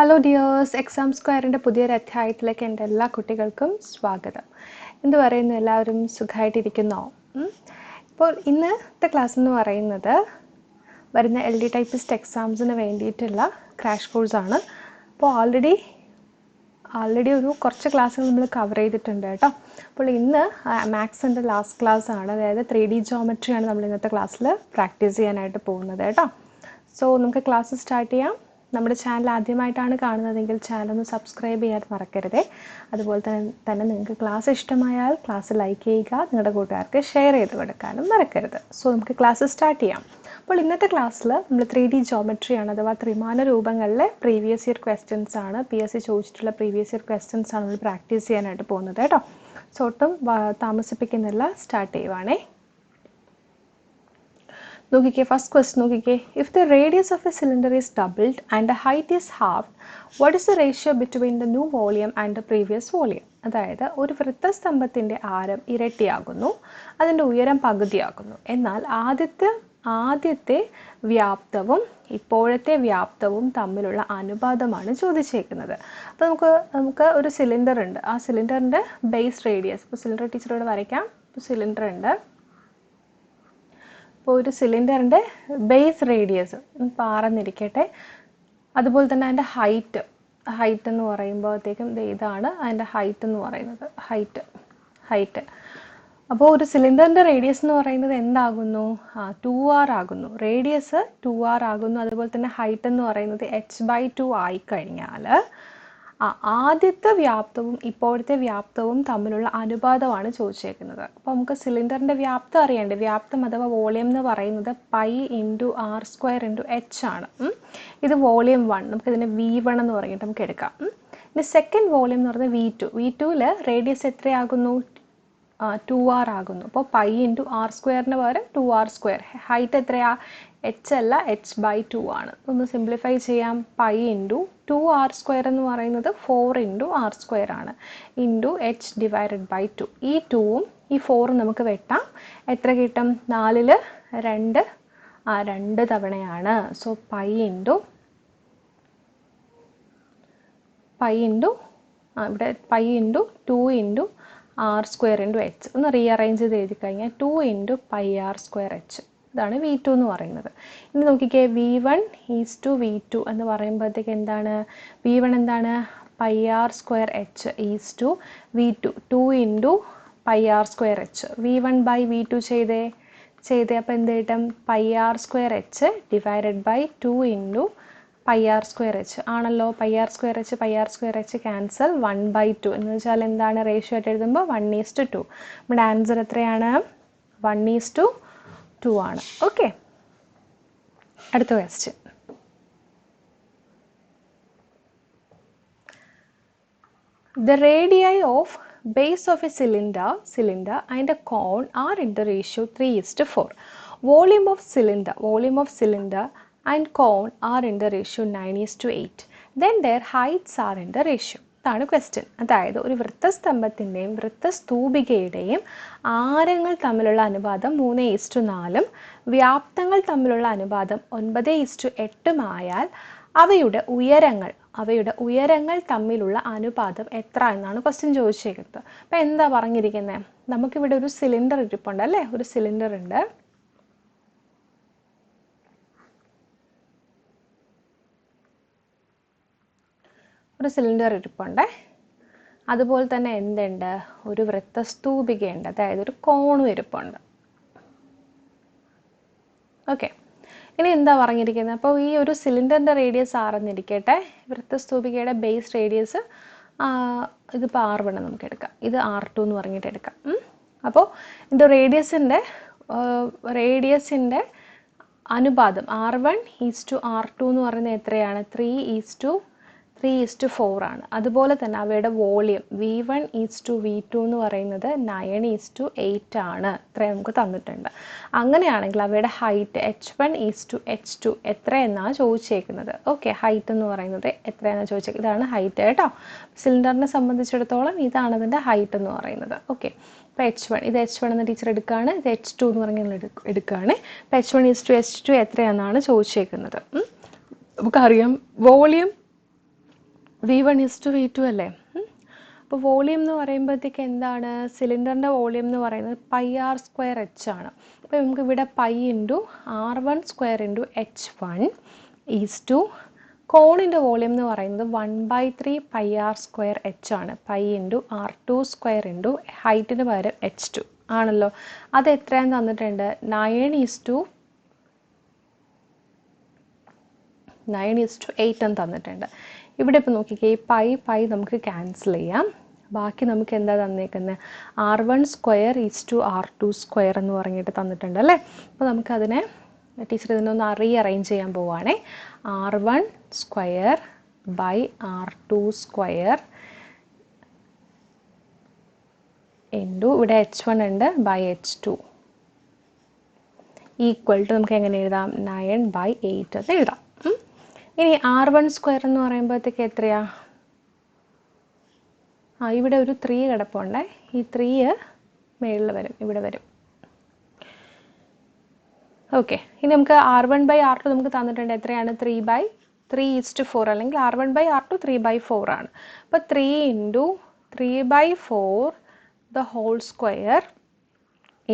Hello dears, exam സ്ക്വയറിൻ്റെ പുതിയൊരു അധ്യായത്തിലേക്ക് എൻ്റെ എല്ലാ കുട്ടികൾക്കും സ്വാഗതം. എന്ത് പറയുന്നു, എല്ലാവരും സുഖമായിട്ടിരിക്കുന്നോ? ഇപ്പോൾ ഇന്നത്തെ ക്ലാസ് എന്ന് പറയുന്നത് വരുന്ന LD ടൈപ്പിസ്റ്റ് എക്സാംസിന് വേണ്ടിയിട്ടുള്ള ക്രാഷ് കോഴ്സാണ്. അപ്പോൾ ആൾറെഡി ഒരു കുറച്ച് ക്ലാസ്സുകൾ നമ്മൾ കവർ ചെയ്തിട്ടുണ്ട് കേട്ടോ. അപ്പോൾ ഇന്ന് മാത്സിൻ്റെ ലാസ്റ്റ് ക്ലാസ് ആണ്, അതായത് 3D ജോമെട്രിയാണ് നമ്മൾ ഇന്നത്തെ ക്ലാസ്സിൽ പ്രാക്ടീസ് ചെയ്യാനായിട്ട് പോകുന്നത് കേട്ടോ. സോ നമുക്ക് ക്ലാസ് സ്റ്റാർട്ട് ചെയ്യാം. നമ്മുടെ ചാനൽ ആദ്യമായിട്ടാണ് കാണുന്നതെങ്കിൽ ചാനൽ ഒന്ന് സബ്സ്ക്രൈബ് ചെയ്യാൻ മറക്കരുതേ. അതുപോലെ തന്നെ നിങ്ങൾക്ക് ക്ലാസ് ഇഷ്ടമായാൽ ക്ലാസ് ലൈക്ക് ചെയ്യുക, നിങ്ങളുടെ കൂട്ടുകാർക്ക് ഷെയർ ചെയ്ത് കൊടുക്കാനും മറക്കരുത്. സോ നമുക്ക് ക്ലാസ് സ്റ്റാർട്ട് ചെയ്യാം. അപ്പോൾ ഇന്നത്തെ ക്ലാസ്സിൽ നമ്മൾ 3D ജോമെട്രിയാണ്, അഥവാ ത്രിമാന രൂപങ്ങളിലെ പ്രീവിയസ് ഇയർ ക്വസ്റ്റ്യൻസ് ആണ്, PSC ചോദിച്ചിട്ടുള്ള പ്രീവിയസ് ഇയർ ക്വസ്റ്റ്യൻസ് ആണ് നമ്മൾ പ്രാക്ടീസ് ചെയ്യാനായിട്ട് പോകുന്നത് കേട്ടോ. സോ ഒട്ടും താമസിപ്പിക്കുന്നില്ല, സ്റ്റാർട്ട് ചെയ്യുവാണേ. നോക്കിക്കേ, ഫസ്റ്റ് ക്വസ്റ്റ്യൻ നോക്കിക്കേ. If the radius of A cylinder is doubled and the height is half, what is the ratio between the new volume and the previous volume? അതായത് ഒരു വൃത്തസ്തംഭത്തിൻ്റെ ആരം ഇരട്ടിയാകുന്നു, അതിൻ്റെ ഉയരം പകുതിയാകുന്നു, എന്നാൽ ആദ്യത്തെ വ്യാപ്തവും ഇപ്പോഴത്തെ വ്യാപ്തവും തമ്മിലുള്ള അനുപാതമാണ് ചോദിച്ചേക്കുന്നത്. അപ്പോൾ നമുക്ക് ഒരു സിലിണ്ടർ ഉണ്ട്, ആ സിലിണ്ടറിൻ്റെ ബേസ് റേഡിയസ്, ഇപ്പോൾ സിലിണ്ടർ ടീച്ചറോട് വരയ്ക്കാം. ഇപ്പോൾ സിലിണ്ടർ ഉണ്ട്, ഇപ്പോൾ ഒരു സിലിണ്ടറിൻ്റെ ബേസ് റേഡിയസ് പാറന്നിരിക്കട്ടെ. അതുപോലെ തന്നെ അതിൻ്റെ ഹൈറ്റ് എന്ന് പറയുമ്പോഴത്തേക്കും ഇതാണ് അതിൻ്റെ ഹൈറ്റ് എന്ന് പറയുന്നത്, ഹൈറ്റ്. അപ്പോൾ ഒരു സിലിണ്ടറിൻ്റെ റേഡിയസ് എന്ന് പറയുന്നത് എന്താകുന്നു? 2r ആകുന്നു. റേഡിയസ് 2r ആകുന്നു. അതുപോലെ തന്നെ ഹൈറ്റ് എന്ന് പറയുന്നത് h/2 ആയിക്കഴിഞ്ഞാൽ ആദ്യത്തെ വ്യാപ്തവും ഇപ്പോഴത്തെ വ്യാപ്തവും തമ്മിലുള്ള അനുപാതമാണ് ചോദിച്ചേക്കുന്നത്. അപ്പോൾ നമുക്ക് സിലിണ്ടറിൻ്റെ വ്യാപ്തം അറിയണ്ടേ. വ്യാപ്തം അഥവാ വോളിയം എന്ന് പറയുന്നത് π × r² × h ആണ്. ഇത് വോളിയം 1, നമുക്കിതിനെ V1 എന്ന് പറഞ്ഞിട്ട് നമുക്ക് എടുക്കാം. ഇനി സെക്കൻഡ് വോളിയം എന്ന് പറയുന്നത് V2. V2ൽ റേഡിയസ് എത്രയാകുന്നു? 2r ആകുന്നു. അപ്പോൾ π × r² പകരം 2r². ഹൈറ്റ് എത്രയാ? h അല്ല, h/2 ആണ്. ഒന്ന് സിംപ്ലിഫൈ ചെയ്യാം. π × 2r² എന്ന് പറയുന്നത് 4 × r² ആണ്, h/2. ഈ 2ഉം ഈ 4ഉം നമുക്ക് വെട്ടാം. എത്ര കിട്ടും? 4ൽ 2 തവണയാണ്. സോ π × ഇവിടെ π × 2 × r² × h ഒന്ന് റീഅറേഞ്ച് ചെയ്ത് എഴുതി കഴിഞ്ഞാൽ 2 × πr²h. ഇതാണ് V2 എന്ന് പറയുന്നത്. ഇനി നോക്കിക്കേ, V1 = V2 എന്ന് പറയുമ്പോഴത്തേക്ക് എന്താണ്? V1 എന്താണ്? πr²h = V2, 2 × πr²h. V1/V2 ചെയ്തേ അപ്പോൾ എന്ത് കിട്ടും? πr²h / 2 × πr²h ആണല്ലോ. πr²h ക്യാൻസൽ, 1/2 എന്ന് വെച്ചാൽ എന്താണ്? റേഷ്യോ ആയിട്ട് എഴുതുമ്പോൾ 1:2. നമ്മുടെ ആൻസർ എത്രയാണ്? 1:2 ആണ്. ഓക്കെ, അടുത്ത question. The radii of base of a cylinder and a cone are in the ratio 3:4. Volume of cylinder and cone are in the ratio 9:8. Then their heights are in the ratio. ഇതാണ് question. അതായത് ഒരു വൃത്തസ്തംഭത്തിൻ്റെയും വൃത്തസ്തൂപികയുടെയും ആരങ്ങൾ തമ്മിലുള്ള അനുപാതം 3:4, വ്യാപ്തങ്ങൾ തമ്മിലുള്ള അനുപാതം 9:8 ആയാൽ അവയുടെ ഉയരങ്ങൾ തമ്മിലുള്ള അനുപാതം എത്ര എന്നാണ് ക്വസ്റ്റ്യൻ ചോദിച്ചേക്കുന്നത്. അപ്പം എന്താ പറഞ്ഞിരിക്കുന്നത്? നമുക്കിവിടെ ഒരു സിലിണ്ടർ ഇരിപ്പുണ്ട് അല്ലേ, ഒരു സിലിണ്ടർ ഉണ്ട്. ഒരു സിലിണ്ടർ ഇരിപ്പുണ്ട്. അതുപോലെ തന്നെ എന്തുണ്ട്? ഒരു വൃത്തസ്തൂപികയുണ്ട്, അതായത് ഒരു കോണും ഇരിപ്പുണ്ട്. ഓക്കെ, ഇനി എന്താ പറഞ്ഞിരിക്കുന്നത്? അപ്പോൾ ഈ ഒരു സിലിണ്ടറിൻ്റെ റേഡിയസ് ആണെന്നിരിക്കട്ടെ, വൃത്തസ്തൂപികയുടെ ബേസ് റേഡിയസ് ഇതിപ്പോൾ R1 നമുക്ക് എടുക്കാം, ഇത് R2 എന്ന് പറഞ്ഞിട്ട് എടുക്കാം. അപ്പോൾ ഇത് റേഡിയസിൻ്റെ അനുപാതം R1 = R2 എന്ന് പറയുന്നത് എത്രയാണ്? 3:4 ആണ്. അതുപോലെ തന്നെ അവയുടെ വോളിയം V1 = V2 എന്ന് പറയുന്നത് 9:8 ആണ്. ഇത്രയും നമുക്ക് തന്നിട്ടുണ്ട്. അങ്ങനെയാണെങ്കിൽ അവയുടെ ഹൈറ്റ് h1 = h2 എത്രയെന്നാണ് ചോദിച്ചേക്കുന്നത്. ഓക്കെ, ഹൈറ്റ് എന്ന് പറയുന്നത് എത്രയാണെന്ന് ചോദിച്ചേക്കുന്നത്. ഇതാണ് ഹൈറ്റ് കേട്ടോ. സിലിണ്ടറിനെ സംബന്ധിച്ചിടത്തോളം ഇതാണ് അതിൻ്റെ ഹൈറ്റ് എന്ന് പറയുന്നത്. ഓക്കെ, ഇപ്പോൾ h1, ഇത് h1 എന്ന ടീച്ചർ എടുക്കുകയാണ്, ഇത് h2 എന്ന് പറഞ്ഞാൽ എടുക്കുകയാണ്. ഇപ്പോൾ h1 = h2 എത്രയാണെന്നാണ് ചോദിച്ചേക്കുന്നത്. നമുക്കറിയാം വോളിയം V1:V2 അല്ലേ? അപ്പോൾ വോളിയം എന്ന് പറയുമ്പോഴത്തേക്ക് എന്താണ്, സിലിണ്ടറിൻ്റെ വോളിയം എന്ന് പറയുന്നത് πr²h ആണ്. അപ്പോൾ നമുക്ക് ഇവിടെ π × r1² × h1 is to കോണിൻ്റെ volume എന്ന് പറയുന്നത് 1/3 πr²h ആണ്. π × r2² × ഹൈറ്റിന് പകരം h2 ആണല്ലോ. അത് എത്രയാന്ന് തന്നിട്ടുണ്ട്? 9:8 എന്ന് തന്നിട്ടുണ്ട്. ഇവിടെ ഇപ്പോൾ നോക്കിക്കേ, ഈ പൈ നമുക്ക് ക്യാൻസൽ ചെയ്യാം. ബാക്കി നമുക്ക് എന്താ തന്നേക്കുന്നത്? r1² r2² എന്ന് പറഞ്ഞിട്ട് തന്നിട്ടുണ്ട് അല്ലേ? അപ്പോൾ നമുക്കതിനെ ടീച്ചർ ഇതിനൊന്ന് അറേഞ്ച് ചെയ്യാൻ പോവുകയാണേ. r1² r2² ഇവിടെ h1 ഉണ്ട് h2 ഈക്വൽ ടു നമുക്ക് എങ്ങനെ എഴുതാം? 9/8 എന്ന് എഴുതാം. ഇനി r1² എന്ന് പറയുമ്പോഴത്തേക്ക് എത്രയാ? ഇവിടെ ഒരു 3 കിടപ്പുണ്ട്. ഈ 3 മേളിൽ വരും, ഇവിടെ വരും. ഓക്കെ, ഇനി നമുക്ക് r1/r2 നമുക്ക് തന്നിട്ടുണ്ട്. എത്രയാണ്? 3/3:4 അല്ലെങ്കിൽ r1/r2 3/4 ആണ്. അപ്പോൾ 3 × 3/4 the whole square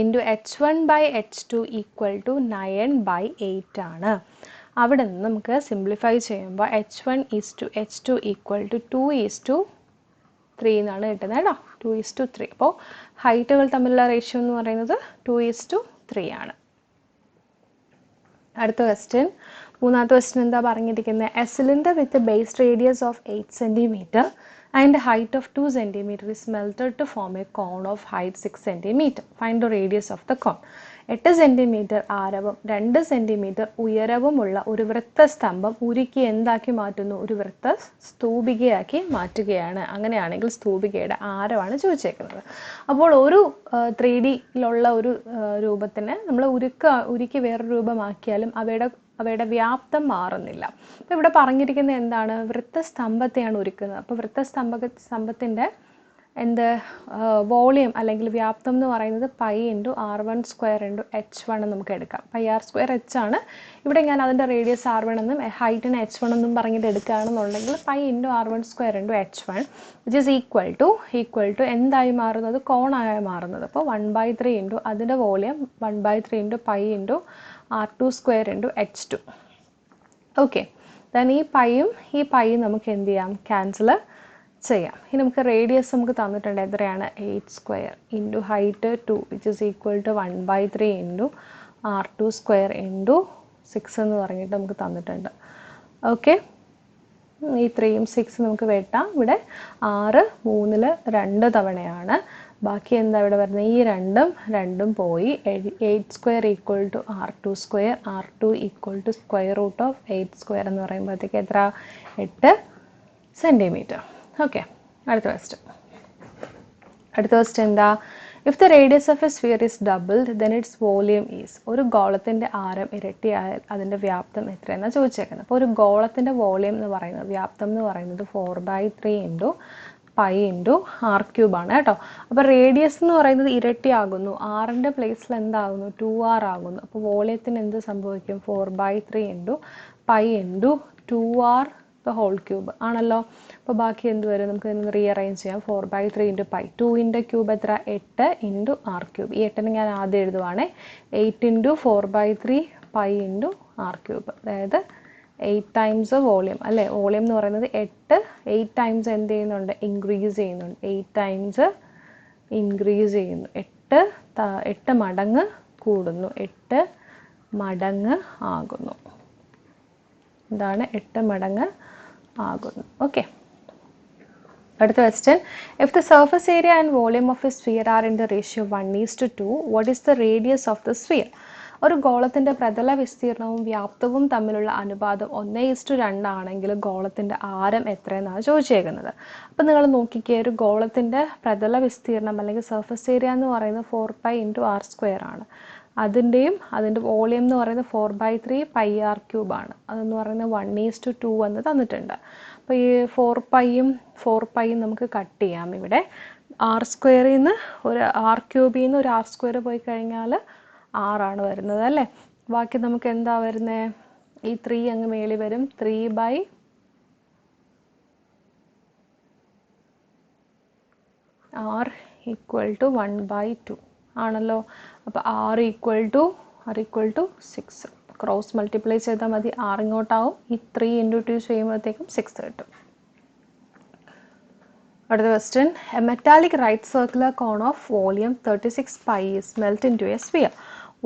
into h1/h2 equal to 9/8 ആണ്. അവിടെ നിന്ന് നമുക്ക് സിംപ്ലിഫൈ ചെയ്യുമ്പോൾ h1:h2 ഈക്വൽ ടു 2:3 എന്നാണ് കിട്ടുന്നത് കേട്ടോ. 2:3. അപ്പോൾ ഹൈറ്റുകൾ തമ്മിലുള്ള റേഷ്യോ എന്ന് പറയുന്നത് 2:3 ആണ്. അടുത്ത ക്വസ്റ്റ്യൻ, മൂന്നാമത്തെ ക്വസ്റ്റ്യൻ എന്താ പറഞ്ഞിരിക്കുന്നത്? A cylinder with base radius of 8 cm and height of 2 cm is melted to form a cone of height 6 cm. Find the radius of the cone. 8 cm ആരവും 2 cm ഉയരവുമുള്ള ഒരു വൃത്തസ്തംഭം ഉരുക്കി എന്താക്കി മാറ്റുന്നു? ഒരു സ്തൂപികയാക്കി മാറ്റുകയാണ്. അങ്ങനെയാണെങ്കിൽ സ്തൂപികയുടെ ആരമാണ് ചോദിച്ചേക്കുന്നത്. അപ്പോൾ ഒരു 3Dയിലുള്ള ഒരു രൂപത്തിന് നമ്മൾ ഉരുക്കി വേറൊരു രൂപമാക്കിയാലും അവയുടെ വ്യാപ്തം മാറുന്നില്ല. അപ്പോൾ ഇവിടെ പറഞ്ഞിരിക്കുന്നത് എന്താണ്? വൃത്തസ്തംഭത്തെയാണ് ഉരുക്കുന്നത്. അപ്പോൾ വൃത്തസ്തംഭത്തിൻ്റെ വോളിയം അല്ലെങ്കിൽ വ്യാപ്തം എന്ന് പറയുന്നത് π × r1² × h1 നമുക്ക് എടുക്കാം. πr²h ആണ്. ഇവിടെ ഞാൻ അതിൻ്റെ റേഡിയസ് r1 എന്നും ഹൈറ്റിന് h1 എന്നും പറഞ്ഞിട്ട് എടുക്കുകയാണെന്നുണ്ടെങ്കിൽ π × r1² × h1 which is equal to എന്തായി മാറുന്നത്? കോണായി മാറുന്നത്. അപ്പോൾ 1/3 × അതിൻ്റെ volume 1/3 × π × r2² × h2. Okay, then ഈ പൈയും നമുക്ക് എന്ത് ചെയ്യാം? ക്യാൻസൽ ചെയ്യാം. ഇനി നമുക്ക് റേഡിയസ് നമുക്ക് തന്നിട്ടുണ്ട്. എത്രയാണ്? 8² × height 2 which is equal to 1/3 × r2² × 6 എന്ന് പറഞ്ഞിട്ട് നമുക്ക് തന്നിട്ടുണ്ട്. ഓക്കെ, ഈ 3ഉം 6 നമുക്ക് വെട്ടാം. ഇവിടെ 6 3 2 തവണയാണ്. ബാക്കി എന്താ ഇവിടെ വരുന്നത്? ഈ രണ്ടും പോയി. 8² equal to r2², r2 equal to √8² എന്ന് പറയുമ്പോഴത്തേക്ക് എത്ര? 8 cm. ഓക്കെ, അടുത്ത ക്വസ്റ്റ്യൻ എന്താ? If the radius of A sphere is doubled then its volume is. ഒരു ഗോളത്തിൻ്റെ ആരം ഇരട്ടിയായാൽ അതിൻ്റെ വ്യാപ്തം എത്രയെന്നാണ് ചോദിച്ചേക്കുന്നത്. അപ്പോൾ ഒരു ഗോളത്തിൻ്റെ വോളിയം എന്ന് പറയുന്നത്, വ്യാപ്തം എന്ന് പറയുന്നത് 4/3 × π × r³ ആണ് കേട്ടോ. അപ്പോൾ റേഡിയസ് എന്ന് പറയുന്നത് ഇരട്ടിയാകുന്നു. ആറിൻ്റെ പ്ലേസിൽ എന്താകുന്നു? 2r ആകുന്നു. അപ്പോൾ വോളിയത്തിന് എന്ത് സംഭവിക്കും? 4/3 × π × 2r the whole cube ആണല്ലോ. അപ്പോൾ ബാക്കി എന്ത് വരും? നമുക്ക് ഇതിന് റീഅറേഞ്ച് ചെയ്യാം. 4/3 × π. 2ൻ്റെ ക്യൂബ് എത്ര? 8 × r³. ഈ 8നെ ഞാൻ ആദ്യം എഴുതുവാണേ. 8 × 4/3 π × r³. അതായത് 8 ടൈംസ് വോളിയം അല്ലേ? വോളിയം എന്ന് പറയുന്നത് 8 ടൈംസ് എന്ത് ചെയ്യുന്നുണ്ട്? ഇൻക്രീസ് ചെയ്യുന്നുണ്ട്. 8 ടൈംസ് ഇൻക്രീസ് ചെയ്യുന്നു. 8 മടങ്ങ് കൂടുന്നു. 8 മടങ്ങ് ആകുന്നു. എന്താണ്? 8 മടങ്ങ് ആകുന്നു. ഓക്കെ, അടുത്ത question, if the surface area and volume of A sphere are in the ratio 1:2, what is the radius of the sphere? ഒരു ഗോളത്തിൻ്റെ പ്രതല വിസ്തീർണവും വ്യാപ്തവും തമ്മിലുള്ള അനുപാതം 1:2 ആണെങ്കിൽ ഗോളത്തിൻ്റെ ആരം എത്രയെന്നാണ് ചോദിച്ചേക്കുന്നത്. അപ്പം നിങ്ങൾ നോക്കിക്കേ, ഒരു ഗോളത്തിൻ്റെ പ്രതല വിസ്തീർണം അല്ലെങ്കിൽ സർഫസ് ഏരിയ എന്ന് പറയുന്നത് 4π × r² ആണ്. അതിൻ്റെ വോളിയം എന്ന് പറയുന്നത് 4/3 πr³ ആണ്. അതെന്ന് പറയുന്നത് 1:2 എന്ന് തന്നിട്ടുണ്ട്. അപ്പോൾ ഈ 4πയും നമുക്ക് കട്ട് ചെയ്യാം. ഇവിടെ r² നിന്ന് ഒരു r³ നിന്ന് ഒരു r² പോയി കഴിഞ്ഞാൽ 6 ആണ് വരുന്നത് അല്ലേ? ബാക്കി നമുക്ക് എന്താ വരുന്നത്? ഈ 3 അങ്ങ് മേളിൽ വരും. 3/6 ആർ ഈക്വൽ ടു 1/2 ആണല്ലോ. അപ്പോൾ r equal to 6. Cross multiply ചെയ്താൽ മതി, ആർ ഇങ്ങോട്ടാവും. ഈ 3 × 2 ചെയ്യുമ്പോഴത്തേക്കും 6 കിട്ടും. അടുത്ത question, a metallic right circular cone of volume 36 pi is melt into a sphere.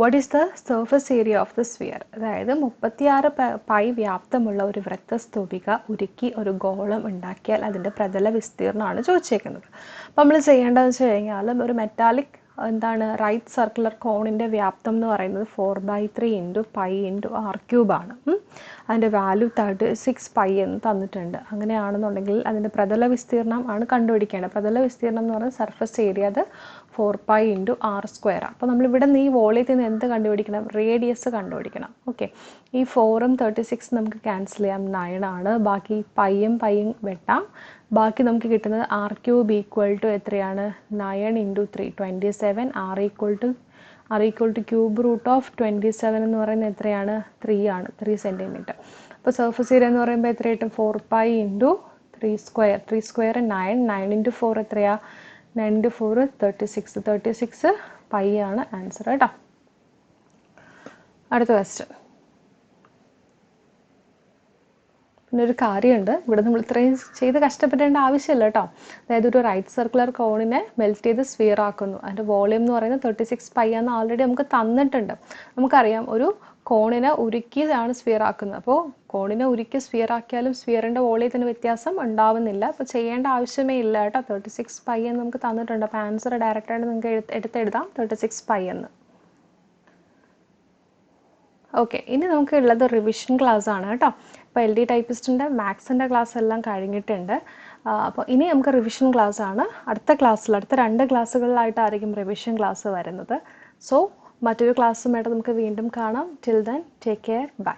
What is the surface area of the sphere? അതായത് 36 pi വ്യാപ്തമുള്ള ഒരു വൃത്തസ്തൂപിക ഉരുക്കി ഒരു ഗോളം ഉണ്ടാക്കിയാൽ അതിൻ്റെ പ്രതല വിസ്തീർണ്ണമാണ് ചോദിച്ചേക്കുന്നത്. അപ്പോൾ നമ്മൾ ചെയ്യേണ്ടതെന്ന് വെച്ച് കഴിഞ്ഞാൽ ഒരു മെറ്റാലിക് എന്താണ് റൈറ്റ് സർക്കുലർ കോണിൻ്റെ വ്യാപ്തം എന്ന് പറയുന്നത് 4/3 × പൈ × r³ ആണ്. അതിൻ്റെ വാല്യൂ 36 പൈ എന്ന് തന്നിട്ടുണ്ട്. അങ്ങനെയാണെന്നുണ്ടെങ്കിൽ അതിൻ്റെ പ്രതല വിസ്തീർണം ആണ് കണ്ടുപിടിക്കേണ്ടത്. പ്രതല വിസ്തീർണം എന്ന് പറയുന്നത് സർഫസ് ഏരിയ, അത് 4π × r². അപ്പോൾ നമ്മളിവിടെ നിന്ന് ഈ വോളിയത്തിൽ നിന്ന് എന്ത് കണ്ടുപിടിക്കണം? റേഡിയസ് കണ്ടുപിടിക്കണം. ഓക്കെ, ഈ 4ഉം 36 നമുക്ക് ക്യാൻസൽ ചെയ്യാം, 9 ആണ്. ബാക്കി പൈയും വെട്ടാം. ബാക്കി നമുക്ക് കിട്ടുന്നത് r³ ഈക്വൽ ടു എത്രയാണ്? 9 × 3 27. r equal to cube root of 27 എന്ന് പറയുന്നത് എത്രയാണ്? 3 ആണ്, 3 സെൻറ്റിമീറ്റർ. അപ്പോൾ സർഫസ് ഏരിയ എന്ന് പറയുമ്പോൾ എത്ര കിട്ടും? 4π × 3² 9. 9 × 4 എത്രയാ? 9 × 4 36 പൈ ആണ് ആൻസർ കേട്ടോ. അടുത്ത ക്വസ്റ്റ്യൻ. പിന്നെ ഒരു കാര്യമുണ്ട്, ഇവിടെ നമ്മൾ ഇത്രയും ചെയ്ത് കഷ്ടപ്പെടേണ്ട ആവശ്യമില്ല കേട്ടോ. അതായത് ഒരു റൈറ്റ് സർക്കുലർ കോണിനെ മെൽറ്റ് ചെയ്ത് സ്ഫിയർ ആക്കുന്നു. അതിൻ്റെ വോളിയം എന്ന് പറയുന്നത് 36 പൈ എന്ന് ഓൾറെഡി നമുക്ക് തന്നിട്ടുണ്ട്. നമുക്കറിയാം ഒരു കോണിനെ ഉരുക്കിയതാണ് സ്ഫിയർ ആക്കുന്നത്. അപ്പോൾ കോണിനെ ഉരുക്കി സ്ഫിയർ ആക്കിയാലും സ്ഫിയറിൻ്റെ വോളിയത്തിന് വ്യത്യാസം ഉണ്ടാവുന്നില്ല. അപ്പോൾ ചെയ്യേണ്ട ആവശ്യമേ ഇല്ല കേട്ടോ. 36 പൈ എന്ന് നമുക്ക് തന്നിട്ടുണ്ട്. അപ്പോൾ ആൻസർ ഡയറക്റ്റായിട്ട് നിങ്ങൾക്ക് എടുത്തെഴുതാം 36 പൈ എന്ന്. ഓക്കെ, ഇനി നമുക്ക് ഉള്ളത് റിവിഷൻ ക്ലാസ് ആണ് കേട്ടോ. ഇപ്പോൾ LD ടൈപ്പിസ്റ്റിൻ്റെ മാത്സിൻ്റെ ക്ലാസ് എല്ലാം കഴിഞ്ഞിട്ടുണ്ട്. അപ്പോൾ ഇനി നമുക്ക് റിവിഷൻ ക്ലാസ് ആണ്. അടുത്ത 2 ക്ലാസ്സുകളിലായിട്ടായിരിക്കും റിവിഷൻ ക്ലാസ് വരുന്നത്. സോ മറ്റൊരു ക്ലാസ്സുമായിട്ട് നമുക്ക് വീണ്ടും കാണാം. Till then take care, by.